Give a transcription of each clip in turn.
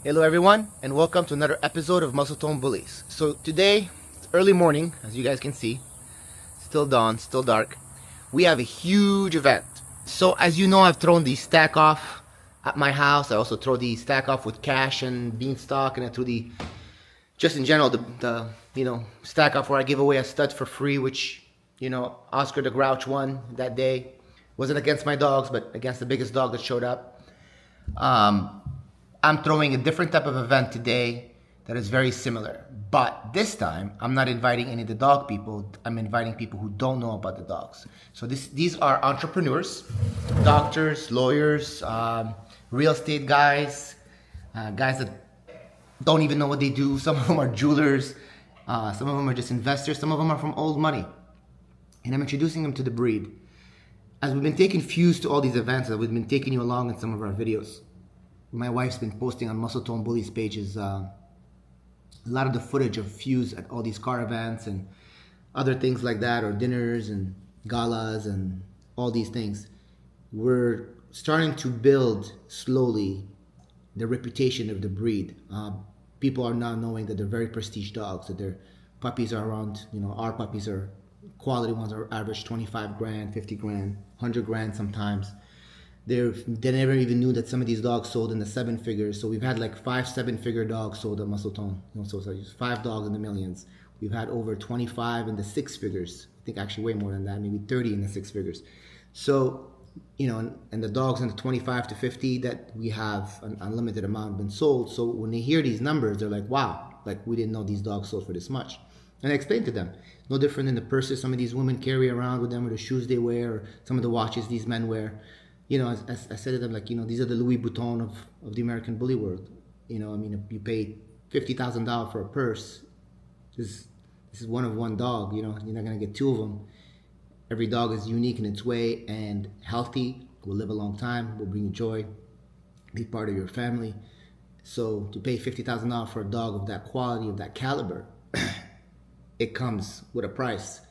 Hello everyone, and welcome to another episode of Muscletonebullys. So today, it's early morning, as you guys can see. Still dawn, still dark. We have a huge event. So as you know, I've thrown the stack off at my house. I also throw the stack off with cash and beanstalk, and I threw the, just in general, the stack off where I give away a stud for free, which, Oscar the Grouch won that day. Wasn't against my dogs, but against the biggest dog that showed up. I'm throwing a different type of event today that is very similar. But this time, I'm not inviting any of the dog people. I'm inviting people who don't know about the dogs. So these are entrepreneurs, doctors, lawyers, real estate guys, guys that don't even know what they do. Some of them are jewelers. Some of them are just investors. Some of them are from old money. And I'm introducing them to the breed. As we've been taking Fuse to all these events, we've been taking you along in some of our videos. My wife's been posting on Muscletonebullys pages a lot of the footage of Fuse at all these car events and other things like that, or dinners and galas and all these things. We're starting to build slowly the reputation of the breed. People are now knowing that they're very prestige dogs, that their puppies are around, our puppies are, quality ones are average 25 grand, 50 grand, 100 grand sometimes. They never even knew that some of these dogs sold in the 7 figures. So we've had like 5 7-figure dogs sold at Muscletone. So it's 5 dogs in the millions. We've had over 25 in the 6 figures. I think actually way more than that, maybe 30 in the 6 figures. So, and the dogs in the 25 to 50 that we have an unlimited amount have been sold. So when they hear these numbers, they're like, wow, like we didn't know these dogs sold for this much. And I explained to them, no different than the purses some of these women carry around with them, or the shoes they wear, or some of the watches these men wear. I said to them, like, these are the Louis Vuitton of the American bully world. If you pay $50,000 for a purse, this is one of one dog. You're not going to get 2 of them. Every dog is unique in its way and healthy, will live a long time, will bring you joy, be part of your family. So to pay $50,000 for a dog of that quality, of that caliber, it comes with a price.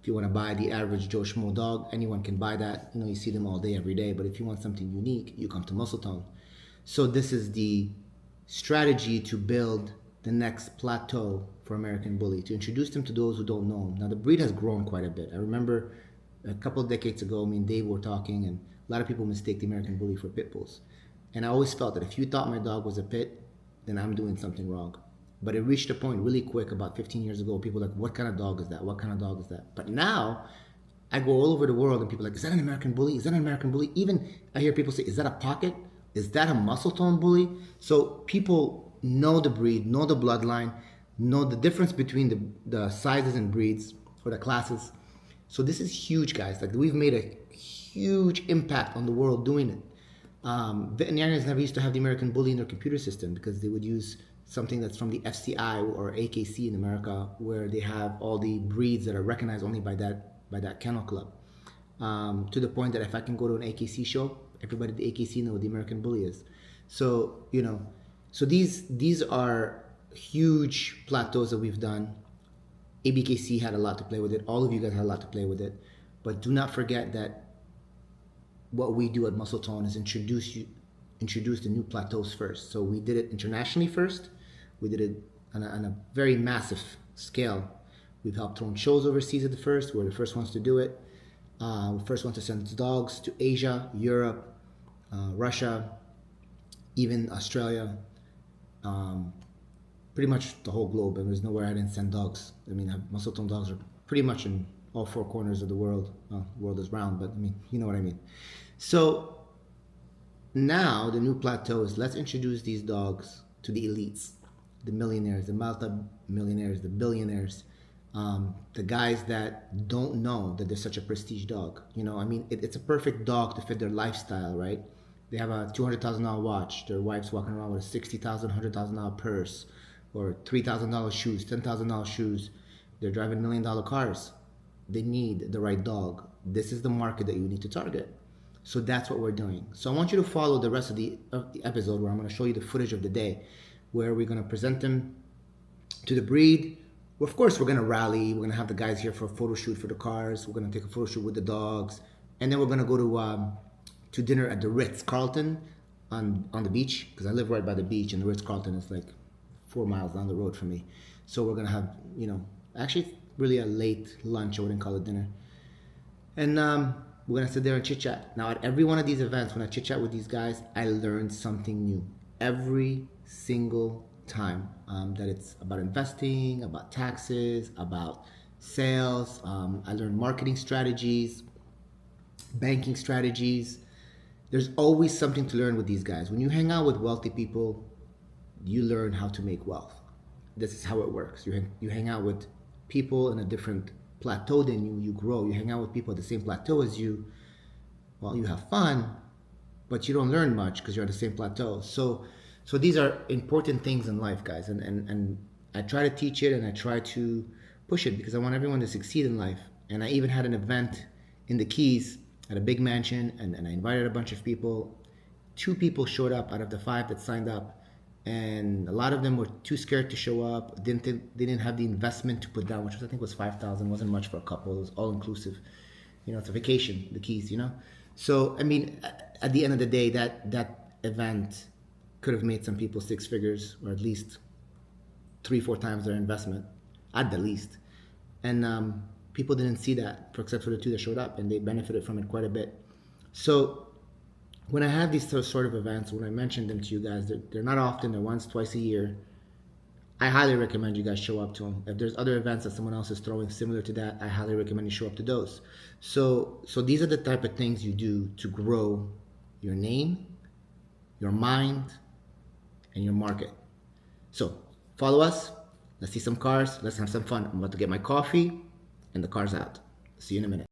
If you want to buy the average Joe Schmo dog, anyone can buy that. You see them all day, every day. But if you want something unique, you come to Muscletone. So this is the strategy to build the next plateau for American Bully, to introduce them to those who don't know them. Now, the breed has grown quite a bit. I remember a couple of decades ago, me and Dave were talking, and a lot of people mistake the American Bully for pit bulls. And I always felt that if you thought my dog was a pit, then I'm doing something wrong. But it reached a point really quick about 15 years ago. People were like, what kind of dog is that? What kind of dog is that? But now, I go all over the world and people are like, is that an American Bully? Is that an American Bully? Even I hear people say, is that a pocket? Is that a Muscletone bully? So people know the breed, know the bloodline, know the difference between the sizes and breeds, or the classes. So this is huge, guys. Like, we've made a huge impact on the world doing it. Veterinarians never used to have the American Bully in their computer system because they would use something that's from the FCI or AKC in America, where they have all the breeds that are recognized only by that kennel club. To the point that if I can go to an AKC show, everybody at the AKC know what the American Bully is. So so these are huge plateaus that we've done. ABKC had a lot to play with it. All of you guys had a lot to play with it. But do not forget that what we do at Muscletone is introduce the new plateaus first. So we did it internationally first. We did it on a very massive scale. We've helped thrown shows overseas at the first. We're the first ones to do it. We're the first ones to send dogs to Asia, Europe, Russia, even Australia, pretty much the whole globe. And there's nowhere I didn't send dogs. Muscletone dogs are pretty much in all 4 corners of the world. The world is round, but you know what I mean. So now the new plateau is, let's introduce these dogs to the elites, the millionaires, the multi-millionaires, the billionaires, the guys that don't know that they're such a prestige dog. It's a perfect dog to fit their lifestyle, right? They have a $200,000 watch. Their wife's walking around with a $60,000, $100,000 purse, or $3,000 shoes, $10,000 shoes. They're driving $1 million cars. They need the right dog. This is the market that you need to target. So that's what we're doing. So I want you to follow the rest of the episode, where I'm going to show you the footage of the day, where we're going to present them to the breed. Well, of course, we're going to rally. We're going to have the guys here for a photo shoot for the cars. We're going to take a photo shoot with the dogs. And then we're going to go to dinner at the Ritz-Carlton on the beach, because I live right by the beach, and the Ritz-Carlton is like 4 miles down the road from me. So we're gonna have, actually really a late lunch, I wouldn't call it dinner. And we're gonna sit there and chit chat. Now at every one of these events, when I chit chat with these guys, I learned something new every single time. That it's about investing, about taxes, about sales. I learned marketing strategies, banking strategies. There's always something to learn with these guys. When you hang out with wealthy people, you learn how to make wealth. This is how it works. You hang out with people in a different plateau than you, you grow. You hang out with people at the same plateau as you, well, you have fun, but you don't learn much because you're at the same plateau. So these are important things in life, guys. And I try to teach it, and I try to push it because I want everyone to succeed in life. And I even had an event in the Keys at a big mansion, and I invited a bunch of people. 2 people showed up out of the 5 that signed up, and a lot of them were too scared to show up. They didn't have the investment to put down, which I think was $5,000. Wasn't much for a couple. It was all inclusive. It's a vacation, the Keys. So I mean, at the end of the day, that event could have made some people 6 figures, or at least 3-4 times their investment, at the least. And people didn't see that, except for the 2 that showed up, and they benefited from it quite a bit. So when I have these sort of events, when I mention them to you guys, they're not often, they're once, twice a year. I highly recommend you guys show up to them. If there's other events that someone else is throwing similar to that, I highly recommend you show up to those. So these are the type of things you do to grow your name, your mind, and your market. So follow us. Let's see some cars. Let's have some fun. I'm about to get my coffee, and the car's out. See you in a minute.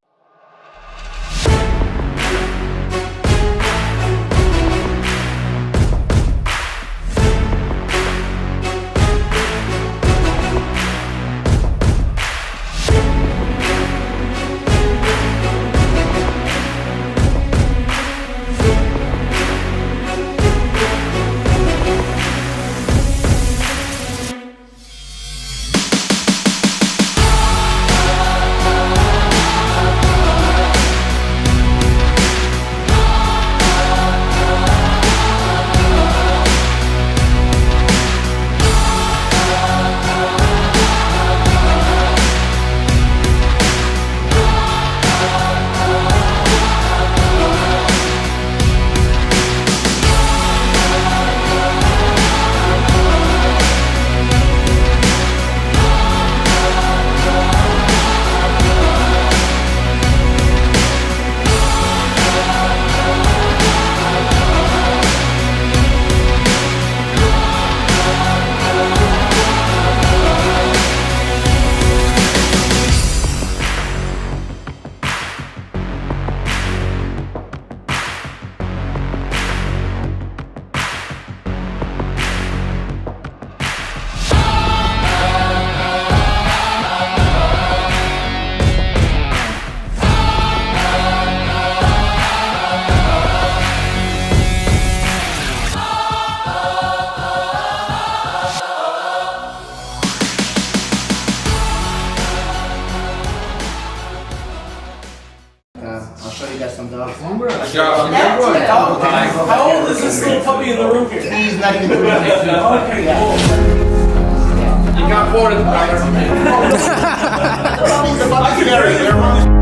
How old is this little puppy in the room here? He's not even doing Okay, cool. You got bored of the